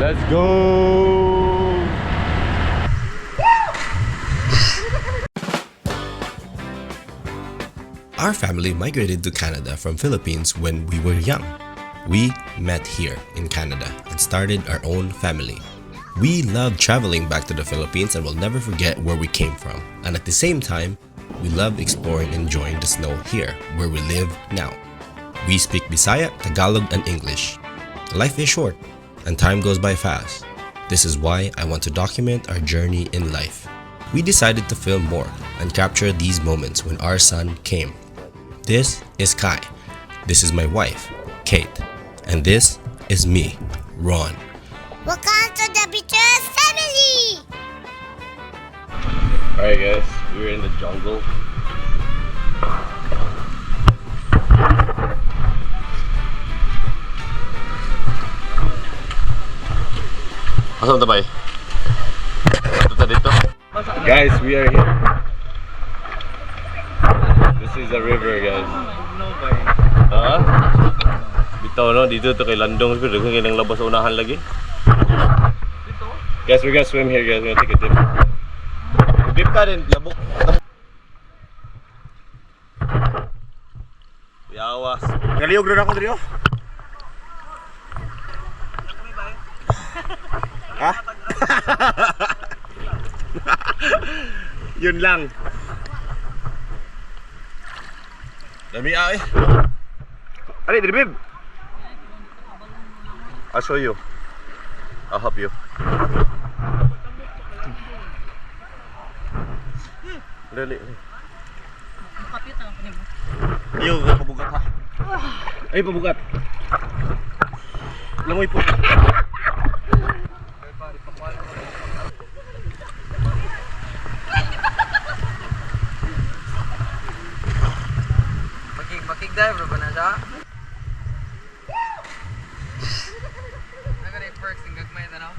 Let's go! Our family migrated to Canada from Philippines when we were young. We met here in Canada and started our own family. We love traveling back to the Philippines and will never forget where we came from. And at the same time, we love exploring and enjoying the snow here, where we live now. We speak Bisaya, Tagalog, and English. Life is short, and time goes by fast. This is why I want to document our journey in life. We decided to film more and capture these moments when our son came. This is Kai. This is my wife, Kate. And this is me, Ron. Welcome to the Beaches family! Alright guys, we're in the jungle. Asan tabay? Ito dito? Guys, we are here. This is a river, guys. Bitaw no, dito to kay Landong. Pero kung ilang labas sa unahan lagi. Guys, we're gonna swim here, guys. We're gonna take a dip. Dip ka rin, labok. Yawas. Ngaliyog rin ako dito. Ha? Yun lang. Dami ay. Ali, dito, babe. I'll show you. I'll help you. Dali. Ayaw, pabugat ha. Ay, pabugat. Langoy po. Dive ba na siya? Nagana yung perks ng gagmay ito, no?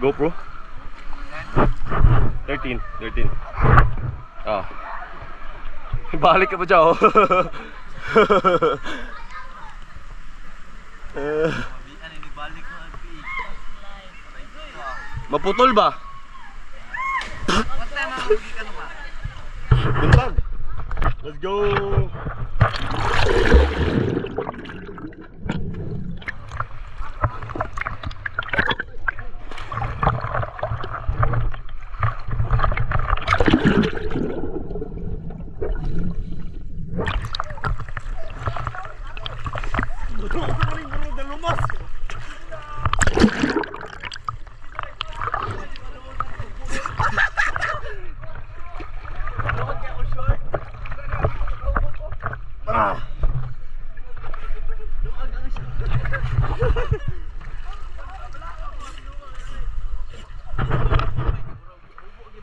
GoPro? 13. Ah. Balik ka pa dyan, oh. Maputol ba? Buntag. Let's go.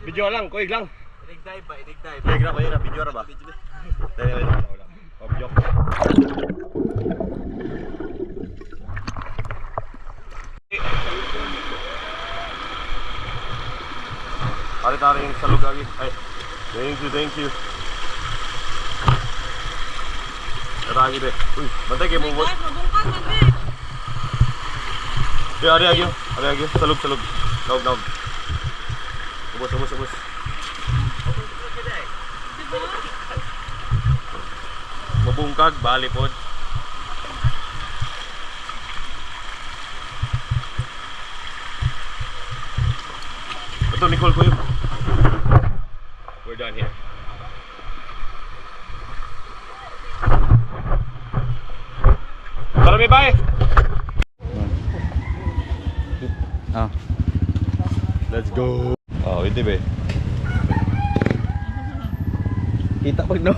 Video lang, kuig lang. Idig dive ba? Idig dive. Kuig lang, kuig lang. Video na ba? Dahil lang. Video. Tari-tari yung salug lagi. Ay, thank you. Tara lagi be. Uy, bantay kayo mo. Ari lagi. Salug. Naog. Ubus. Mabungkag, bali pod. Ito, Nicole ko yun. We're done here. Tara, may bye! Let's go! Oh, hindi ba? Kita pag no.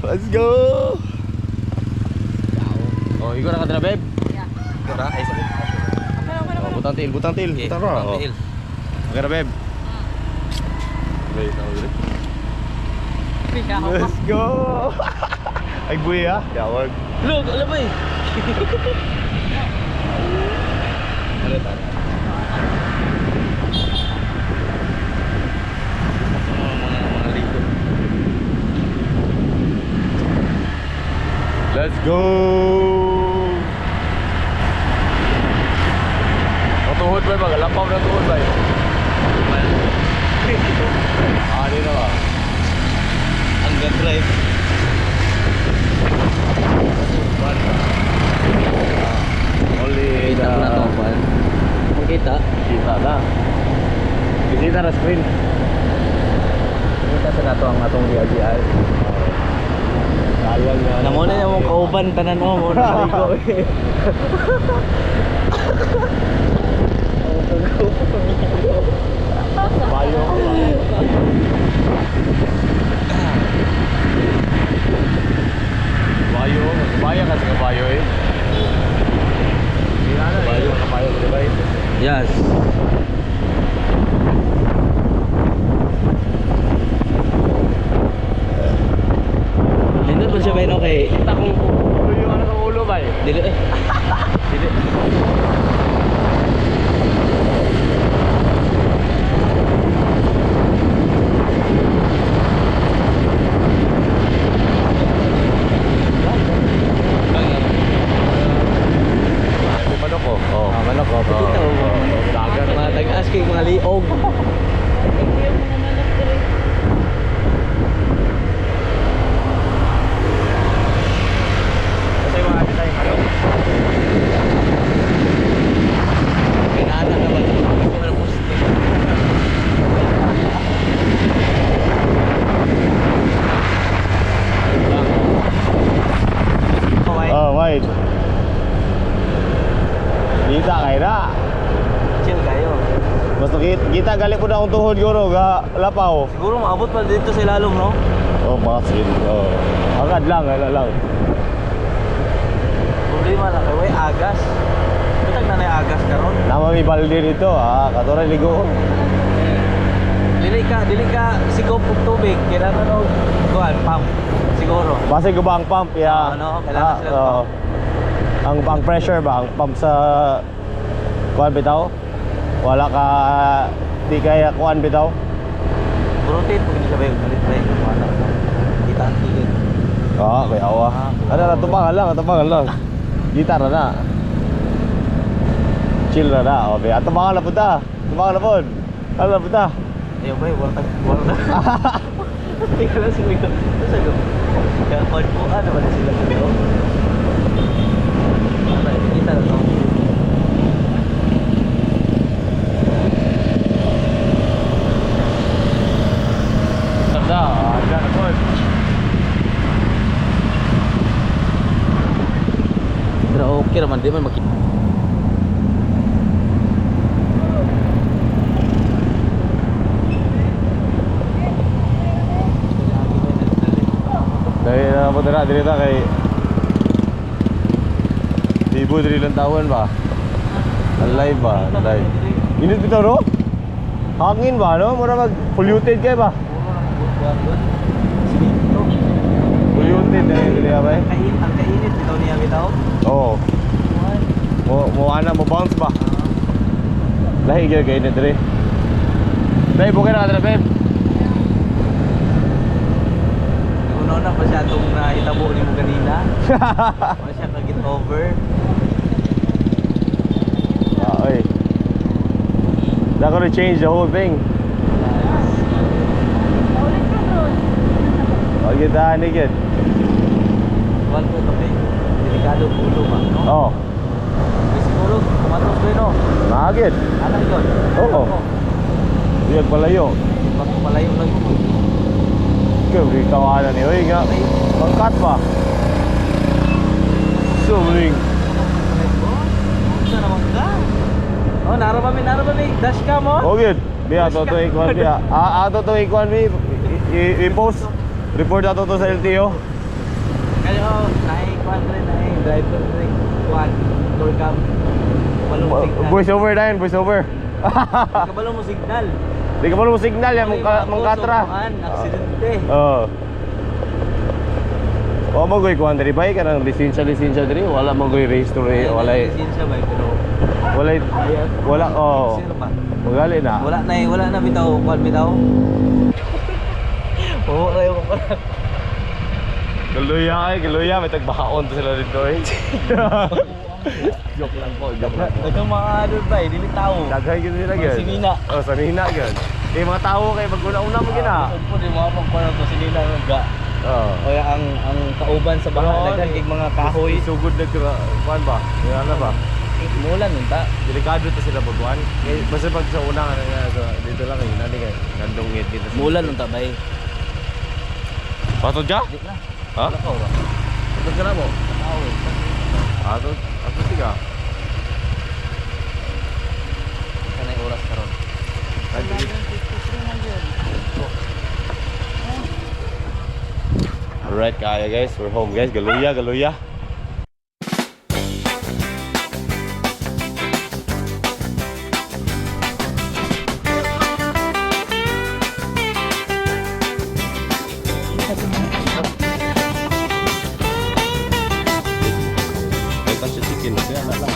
Let's go! Oh, ikaw na ka na, babe. Tara, ay sakit. Butang tail. Butang ra. Tail. Okay na, babe. Wait, ako dito. Let's go! Ay, buya. Yawag. Look, alam mo eh. Let's go! O tuhod ba? Magalampaw na tuhod ba? Di na ba? Hanggang drive. Only Kita ko na to, Juan. Makita. Kita na. Bisita na screen. Kita sa nato ang atong GRGR. Sayang nga. Namo na yung kauban tanan mo na maligo eh. Bayo. Bayo. Baya kasi ka bayo eh. Bayo. Kabayo ka diba eh? Yes. Nindot ba siya ba yun okay? Takong ulo yung ano sa ulo ba eh? Dili eh. Dili. Manok ko. Oh. Manok ko. Pakita mo. Dagan. Mga tag-as kay mga liog. Kasi mga kita yung manok. Kinaanak na ba? Gusto ko na poste. Oh, wait. Kita kayo na. Chill kayo. Basta kita gali po na akong tuhod guro ga lapaw. Siguro maabot pa dito sa ilalom, no? Oh, mga sige. Oh. Agad lang, lang. Problema lang kay way agas. Bitag na nay agas karon. Nama mi balde dito, katore ligo. Dili ka sigop og tubig, kailangan og kuan pump. Siguro. Base gubang pump ya. Ano, kailangan sila oo. Ang pressure ba, ang pump sa kuan bitaw. Wala ka di kaya kuan bitaw. Rotate pag hindi sabay ulit pa yung wala. Kita ang tigil. Oo, kaya awa. Ano na, tubangan lang. Gitar na. Chill na. Okay, tubangan na punta. Tubangan na po. Ano na punta? Ayaw ba, wala na. Tingnan lang sila. Sago. Kaya po, ano ba na sila dito? Ano, kita na to. Tanda, dyan na po. Pero okay naman, di man makita. Dahil na po dira kay Ibu diri lang tawon ba? Alive ba? Alive. Init bitaw no? Hangin ba no? Mura mag polluted kay ba? Polluted na yun diri ba? Ang kainit bitaw niya bitaw. Oo. Mo ana mo bounce ba? Lahi gyud kay init diri. Dai bukay na dira babe. Uno na pa siya itong itabo ni mo kanina. Pa siya kag-get over. Oy. They're gonna change the whole thing. Oh, good daan again. Wala ko ito kay delikado ang ulo ba, no? Oh, May siguro, kumatos ko yun, no? nakagid. Ano yun? Oo. Iyag palayo. Bago malayo lang yun. Ikaw, di kawanan ni Oy nga. Pangkat ba? Suling. Ano naman ka? Oh, naro ba may dashcam mo? Oh, good. Biya, to ikuan biya. Ato to ikuan mi. I-post. Report ato to sa LTO. Kaya naikuan rin, driver rin. Kuan, door cam. Balong signal. Voice over na yun, voice over. Kabalong mo signal. Di ka mo signal yan, mong katra. Aksidente. Oo. O mo goy kuan diri bay kanang lisensya diri wala mo goy race to race wala Lisensya ba pero wala oh. sino ba? Magali na. Wala na bitaw, kwan bitaw. Oo, kayo ko pala. Galuya may tagbahaon to sila dito eh. Joke lang po. Dagang mga ano ba, dili tao. Daghay gyud sila gyud. Sinina. Oh, sanina gyud. Kay mga tawo kay maguna-una mo gina. Po di mga pagkuan to sinina nga. Oh. O ang kauban sa baha Oo, dagan kay mga kahoy. Sugod na kuan ba? Ano ba? Mulan nun ta. Delikado to sila pagkuan. Kay basta pag sa una nga dito lang eh nani kay gandong ngit dito. Mulan nun ta bay. Patod ka? Di na. Ha? Wala ka ba? Patod ka na mo? Awit. Atod ka. Kanay oras karon. Alright, kaya guys, we're home guys. Galuya. May chicken na siya.